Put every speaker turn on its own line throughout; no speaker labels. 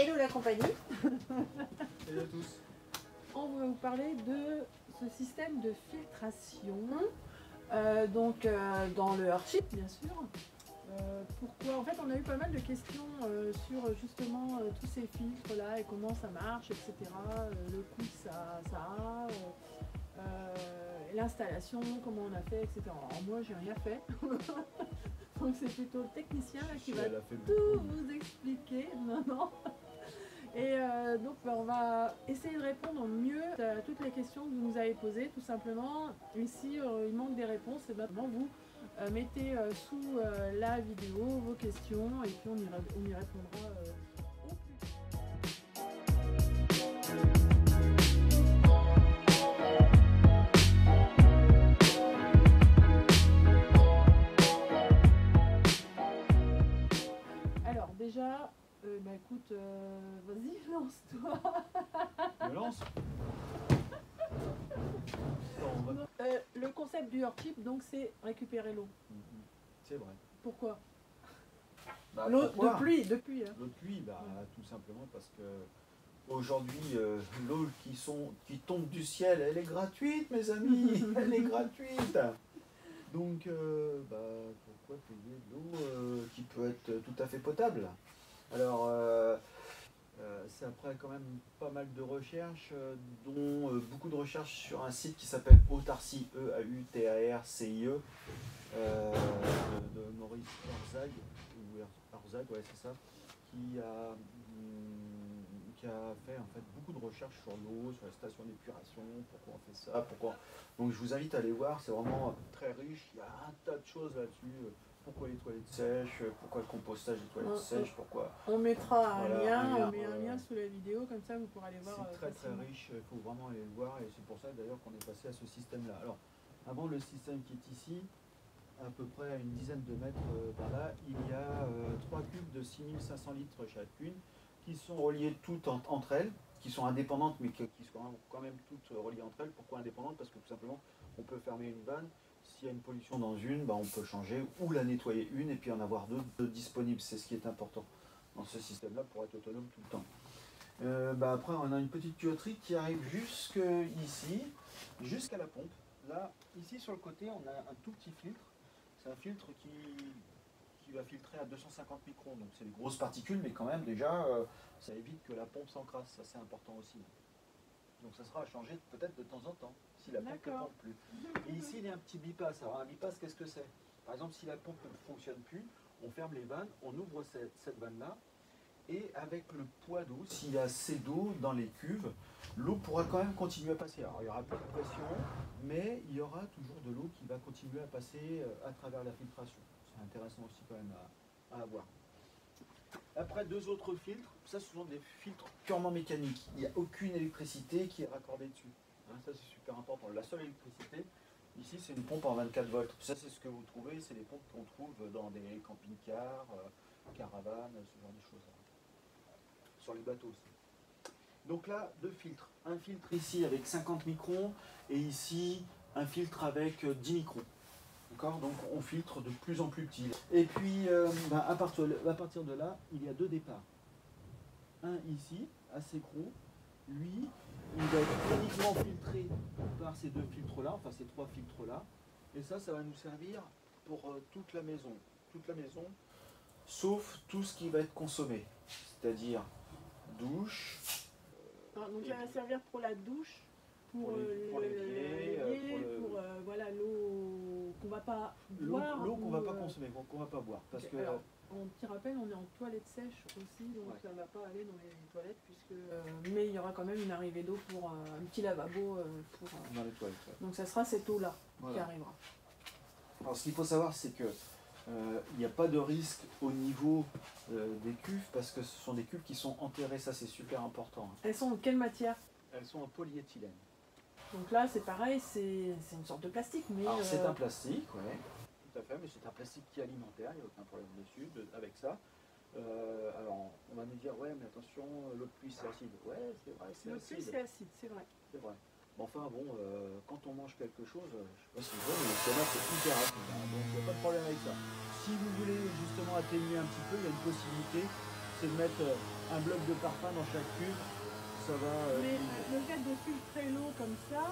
Hello la compagnie.
Salut à tous.
On va vous parler de ce système de filtration, dans le Earthsheet bien sûr. Pourquoi? En fait, on a eu pas mal de questions sur justement tous ces filtres là et comment ça marche, etc. Le coût que ça a, l'installation, comment on a fait, etc. Alors moi, j'ai rien fait. Donc c'est plutôt le technicien là, qui va tout vous expliquer. Non. Et donc on va essayer de répondre au mieux à toutes les questions que vous nous avez posées, tout simplement. Ici, il manque des réponses, et maintenant vous mettez sous la vidéo vos questions et puis on y répondra au plus vite. Alors déjà, écoute, vas-y, lance-toi.
Je lance.
Le concept du Earthsheet, donc, c'est récupérer l'eau.
C'est vrai.
Pourquoi?
L'eau
de pluie. Hein.
L'eau de pluie, tout simplement parce que aujourd'hui, l'eau qui tombe du ciel, elle est gratuite, mes amis. Elle est gratuite. Donc, pourquoi payer de l'eau qui peut être tout à fait potable? Alors, c'est après quand même pas mal de recherches, dont beaucoup de recherches sur un site qui s'appelle Autarcie, E-A-U-T-A-R-C-I-E, de Maurice Herzog, ouais, c'est ça, qui a fait en fait beaucoup de recherches sur l'eau, sur les stations d'épuration, pourquoi on fait ça, pourquoi. Donc je vous invite à aller voir, c'est vraiment très riche, il y a un tas de choses là-dessus. Pourquoi les toilettes sèches, pourquoi le compostage des toilettes sèches, pourquoi...
On mettra
Voilà,
un lien sous la vidéo, comme ça vous pourrez aller voir.
C'est très très riche, il faut vraiment aller le voir et c'est pour ça d'ailleurs qu'on est passé à ce système-là. Alors, avant le système qui est ici, à peu près à une dizaine de mètres par là, il y a 3 cubes de 6500 litres chacune qui sont reliées toutes entre elles, qui sont indépendantes mais qui sont quand même toutes reliées entre elles. Pourquoi indépendantes? Parce que tout simplement, on peut fermer une vanne. S'il y a une pollution dans une, on peut changer ou la nettoyer une et puis en avoir deux disponibles. C'est ce qui est important dans ce système-là pour être autonome tout le temps. Après, on a une petite tuyauterie qui arrive jusque ici, jusqu'à la pompe. Là, ici sur le côté, on a un tout petit filtre. C'est un filtre qui va filtrer à 250 microns. Donc c'est des grosses particules, mais quand même déjà, ça évite que la pompe s'encrasse. Ça c'est important aussi. Donc ça sera à changer peut-être de temps en temps, si la pompe ne pompe plus. Et ici, il y a un petit bypass. Alors un bypass, qu'est-ce que c'est? Par exemple, si la pompe ne fonctionne plus, on ferme les vannes, on ouvre cette vanne-là, et avec le poids d'eau, s'il y a assez d'eau dans les cuves, l'eau pourra quand même continuer à passer. Alors il y aura peu de pression, mais il y aura toujours de l'eau qui va continuer à passer à travers la filtration. C'est intéressant aussi quand même à avoir. Après, deux autres filtres, ça ce sont des filtres purement mécaniques. Il n'y a aucune électricité qui est raccordée dessus. Ça c'est super important. La seule électricité, ici c'est une pompe en 24 volts. Ça c'est ce que vous trouvez, c'est les pompes qu'on trouve dans des camping-cars, caravanes, ce genre de choses. Sur les bateaux aussi. Donc là, deux filtres. Un filtre ici avec 50 microns et ici un filtre avec 10 microns. D'accord? Donc on filtre de plus en plus petit. Et puis à partir de là, il y a deux départs. Un ici, assez gros. Lui, il va être uniquement filtré par ces deux filtres-là, enfin ces trois filtres-là. Et ça va nous servir pour toute la maison. Toute la maison, sauf tout ce qui va être consommé. C'est-à-dire douche.
Donc ça va servir pour la douche, pour l'eau qu'on va pas boire.
L'eau qu'on va pas consommer, qu'on va pas boire. Parce que
on petit rappel, on est en toilette sèche aussi, donc ça ne va pas aller dans les toilettes, mais il y aura quand même une arrivée d'eau pour un petit lavabo
dans les toilettes.
Donc ça sera cette eau-là qui arrivera.
Alors ce qu'il faut savoir, c'est que il n'y a pas de risque au niveau des cuves parce que ce sont des cuves qui sont enterrées, ça c'est super important.
Elles sont de quelle matière?
Elles sont en polyéthylène.
Donc là c'est pareil, c'est une sorte de plastique. Mais
c'est un plastique, oui, tout à fait, mais c'est un plastique qui est alimentaire, il n'y a aucun problème dessus avec ça. Alors on va nous dire, ouais mais attention, l'eau de pluie c'est acide. Ouais c'est vrai, c'est acide.
L'eau de pluie c'est acide, c'est vrai.
C'est vrai. Enfin bon, quand on mange quelque chose, je ne sais pas si vous voyez, mais le tomate c'est hyper acide, donc il n'y a pas de problème avec ça. Si vous voulez justement atténuer un petit peu, il y a une possibilité, c'est de mettre un bloc de parfum dans chaque cube. Ça va.
Mais le fait de filtrer l'eau comme ça,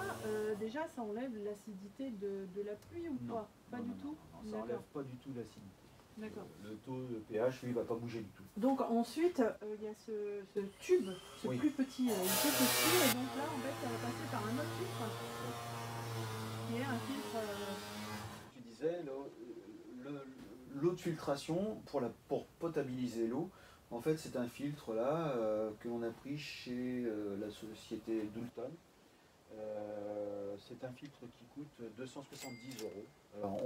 déjà ça enlève l'acidité de la pluie ou pas du tout?
Non, ça enlève pas du tout l'acidité.
D'accord.
Le taux de pH, lui, va pas bouger du tout.
Donc ensuite, il y a ce tube, ce plus petit, il fait petit, et donc là, en fait, ça va passer par un autre filtre, qui est un filtre...
Tu disais, l'eau de filtration, pour potabiliser l'eau, en fait, c'est un filtre là que l'on a pris chez la société Doulton. C'est un filtre qui coûte 270 €. Alors,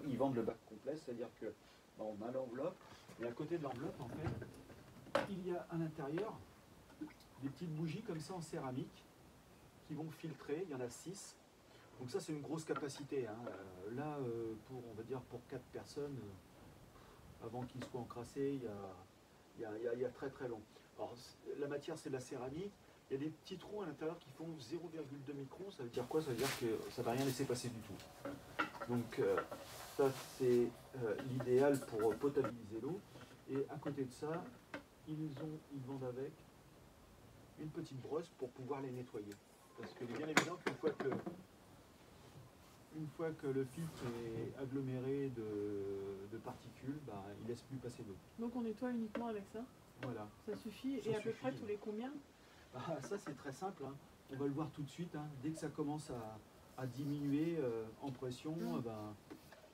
ils vendent le bac complet, c'est-à-dire que on a l'enveloppe, et à côté de l'enveloppe, en fait, il y a à l'intérieur des petites bougies comme ça en céramique qui vont filtrer. Il y en a 6. Donc ça, c'est une grosse capacité. Hein. Là, on va dire pour 4 personnes, avant qu'ils soient encrassés, il y a très très long. Alors, la matière, c'est de la céramique. Il y a des petits trous à l'intérieur qui font 0,2 microns. Ça veut dire quoi? Ça veut dire que ça ne va rien laisser passer du tout. Donc ça, c'est l'idéal pour potabiliser l'eau. Et à côté de ça, ils vendent avec une petite brosse pour pouvoir les nettoyer. Parce qu'il est bien évident qu'une fois que le filtre est aggloméré de particules, il ne laisse plus passer d'eau.
Donc on nettoie uniquement avec ça?
Voilà.
Ça suffit. Et à peu près tous les combien?
Ça, c'est très simple. Hein. On va le voir tout de suite. Hein. Dès que ça commence à diminuer en pression,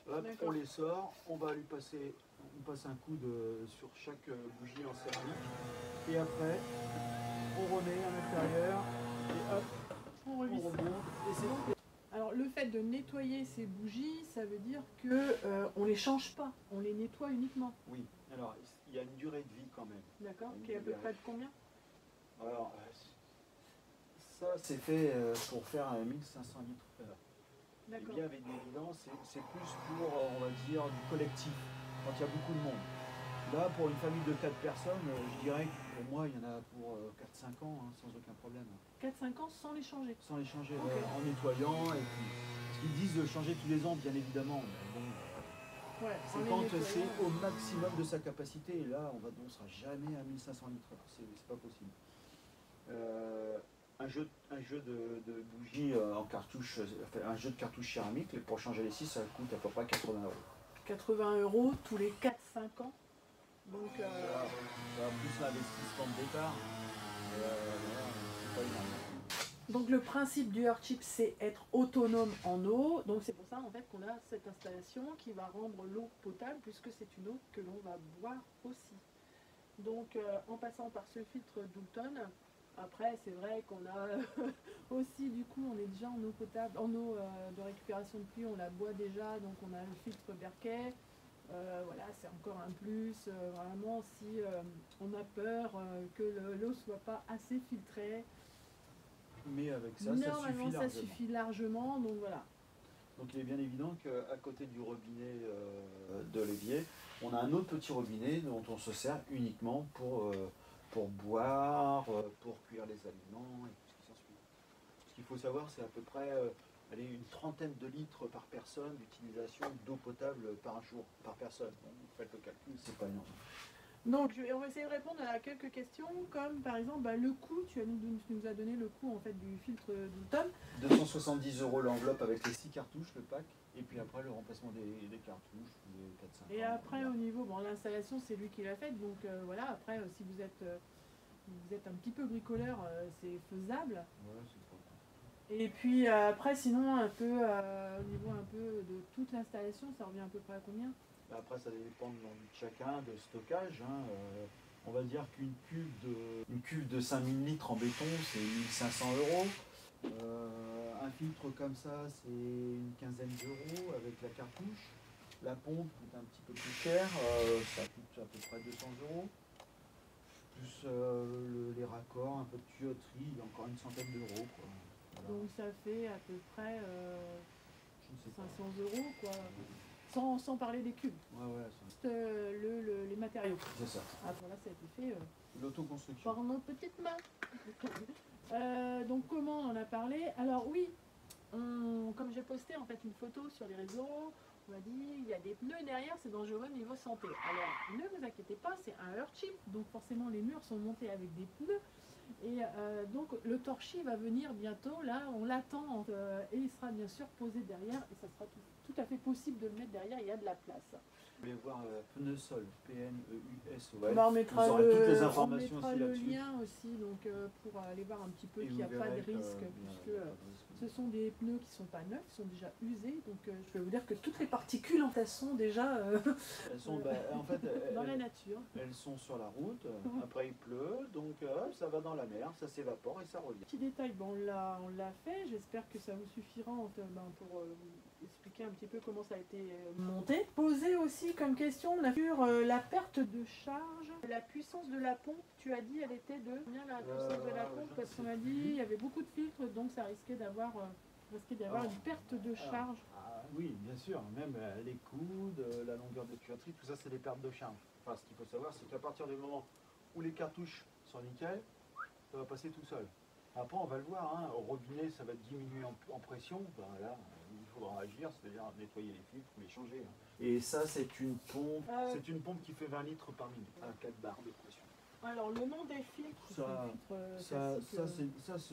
hop, on les sort. On passe un coup sur chaque bougie en céramique. Et après, on remet à l'intérieur. Et hop, on remonte. Et c'est bon.
Alors le fait de nettoyer ces bougies, ça veut dire que on les change pas, on les nettoie uniquement.
Oui, alors il y a une durée de vie quand même.
D'accord, qui est à peu près de combien?
Alors ça c'est fait pour faire 1500 litres.
D'accord.
Et bien avec évidence, c'est plus pour, on va dire, du collectif, quand il y a beaucoup de monde. Là, pour une famille de 4 personnes, je dirais que pour moi, il y en a pour 4-5 ans, hein, sans aucun problème.
4-5 ans sans les changer?
Sans les changer,
okay.
En nettoyant. Et puis, parce qu'ils disent de changer tous les ans, bien évidemment. Mais bon, c'est quand c'est au maximum de sa capacité. Et là, on ne sera jamais à 1500 litres. C'est pas possible. Un jeu de bougies en cartouche, un jeu de cartouches céramiques, pour changer les 6, ça coûte à peu près 80 €.
80 € tous les 4-5 ans. Donc
plus l'investissement de départ. C'est pas énorme.
Donc le principe du Earthchip, c'est être autonome en eau. Donc c'est pour ça en fait qu'on a cette installation qui va rendre l'eau potable, puisque c'est une eau que l'on va boire aussi. Donc en passant par ce filtre Doulton, après c'est vrai qu'on a aussi, du coup on est déjà en eau potable, en eau de récupération de pluie, on la boit déjà, donc on a le filtre Berkey. Voilà, c'est encore un plus, vraiment si on a peur que l'eau soit pas assez filtrée.
Mais avec ça,
normalement ça suffit largement, donc voilà.
Donc il est bien évident qu'à côté du robinet de l'évier, on a un autre petit robinet dont on se sert uniquement pour boire, pour cuire les aliments et tout ce qui s'ensuit. Ce qu'il faut savoir, c'est à peu près une trentaine de litres par personne d'utilisation d'eau potable par jour, par personne. Bon, vous faites le calcul, c'est pas énorme.
Donc on va essayer de répondre à quelques questions, comme par exemple le coût, tu nous as donné le coût en fait du filtre Doulton.
270 € l'enveloppe avec les 6 cartouches, le pack, et puis après le remplacement des cartouches, les 4-5.
Et après au niveau, l'installation c'est lui qui l'a faite, donc voilà, après si vous êtes un petit peu bricoleur, c'est faisable.
Ouais, c'est trop.
Et puis après sinon un peu au niveau un peu de toute l'installation, ça revient à peu près à combien?
Après, ça dépend de l'envie de chacun, de stockage. Hein. On va dire qu'une cuve de 5000 litres en béton, c'est 1500 €. Un filtre comme ça, c'est une quinzaine d'euros avec la cartouche. La pompe coûte un petit peu plus cher, ça coûte à peu près 200 €. Plus les raccords, un peu de tuyauterie, encore une centaine d'euros. Voilà.
Donc ça fait à peu près 500 € quoi. Sans parler des cubes.
Ouais,
les matériaux.
C'est ça.
Voilà, ça a été fait
l'autoconstruction
par nos petites mains. Donc comment on en a parlé? Alors oui, comme j'ai posté en fait une photo sur les réseaux, On m'a dit, il y a des pneus derrière, c'est dangereux niveau santé. Alors, ne vous inquiétez pas, c'est un Earthship, donc forcément les murs sont montés avec des pneus. Et donc le torchis va venir bientôt, là on l'attend, et il sera bien sûr posé derrière, et ça sera tout à fait possible de le mettre derrière, il y a de la place.
Vous voulez voir pneu sol, PNEUSOL.
Bah, on mettra,
toutes les informations aussi
le
là-dessus.
lien aussi, donc pour aller voir un petit peu qu'il n'y a pas de risque, puisque ce sont des pneus qui ne sont pas neufs, qui sont déjà usés, donc je vais vous dire que toutes les particules elles sont déjà
elles sont, en fait,
dans la nature.
Elles sont sur la route, après il pleut, donc ça va dans la mer, ça s'évapore et ça revient.
Petit détail, bon, on l'a fait, j'espère que ça vous suffira pour vous expliquer un petit peu comment ça a été monté. Posé aussi comme question, on a sur la perte de charge, la puissance de la pompe, tu as dit elle était de combien la puissance de la pompe, parce qu'on a dit il y avait beaucoup de filtres, donc ça risquait d'avoir une perte de charge.
Oui, bien sûr, même les coudes, la longueur de tuyauterie, tout ça c'est des pertes de charge. Enfin, ce qu'il faut savoir, c'est qu'à partir du moment où les cartouches sont nickel, ça va passer tout seul. Après, on va le voir, hein, au robinet, ça va diminuer en pression. Ben là, il faudra agir, c'est-à-dire nettoyer les filtres, les changer. Hein. Et ça, c'est une pompe qui fait 20 litres par minute, à 4 barres de pression.
Alors, le nom des filtres,
ce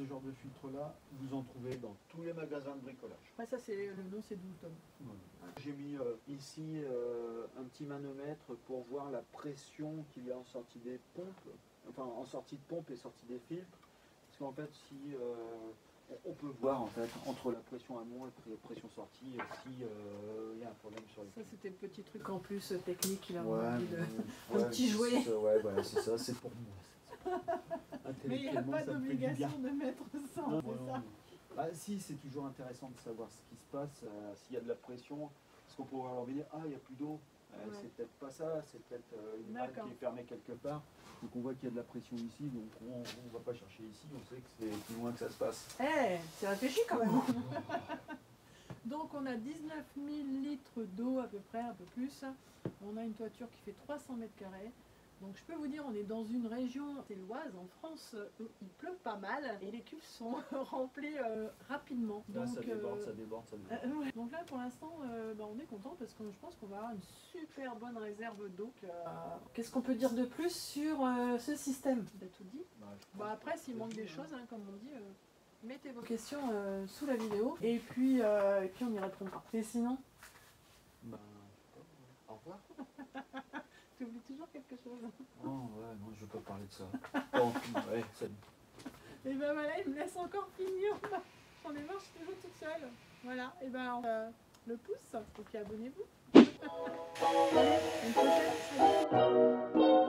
genre de filtre-là, vous en trouvez dans tous les magasins de bricolage.
Ça, le nom, c'est Doulton.
Voilà. J'ai mis ici un petit manomètre pour voir la pression qu'il y a en sortie des pompes, enfin en sortie de pompe et sortie des filtres. Parce qu'en fait, si on peut voir en fait entre la pression amont et la pression sortie si y a un problème sur les filtres.
Ça, c'était le petit truc en plus technique, il a
un
petit jouet.
Ouais, c'est ça, c'est pour moi.
Mais il n'y a pas d'obligation de mettre ça, c'est ça.
Bah, si, c'est toujours intéressant de savoir ce qui se passe, s'il y a de la pression, parce qu'on peut voir leur dire, il n'y a plus d'eau, c'est peut-être pas ça, c'est peut-être une vanne qui est fermée quelque part. Donc on voit qu'il y a de la pression ici, donc on ne va pas chercher ici, on sait que c'est plus loin que ça se passe.
C'est réfléchi quand même. Donc on a 19 000 litres d'eau à peu près, un peu plus. On a une toiture qui fait 300 mètres carrés. Donc je peux vous dire, on est dans une région, c'est l'Oise, en France, où il pleut pas mal et les cuves sont remplies rapidement.
Là,
donc,
ça déborde.
Donc là, pour l'instant, on est content parce que je pense qu'on va avoir une super bonne réserve d'eau. Qu'est-ce qu'on peut dire de plus sur ce système? On a tout dit. Après, s'il manque des choses, comme on dit, mettez vos questions sous la vidéo et puis on y répondra. Et sinon
au revoir.
Tu oublies toujours quelque chose.
Oh ouais, non, je veux pas parler de ça. Bon, ouais, salut.
Et ben voilà, il me laisse encore finir. J'en ai marre, je suis toujours toute seule. Voilà, et ben le pouce, et puis abonnez-vous. Allez, une prochaine. Salut.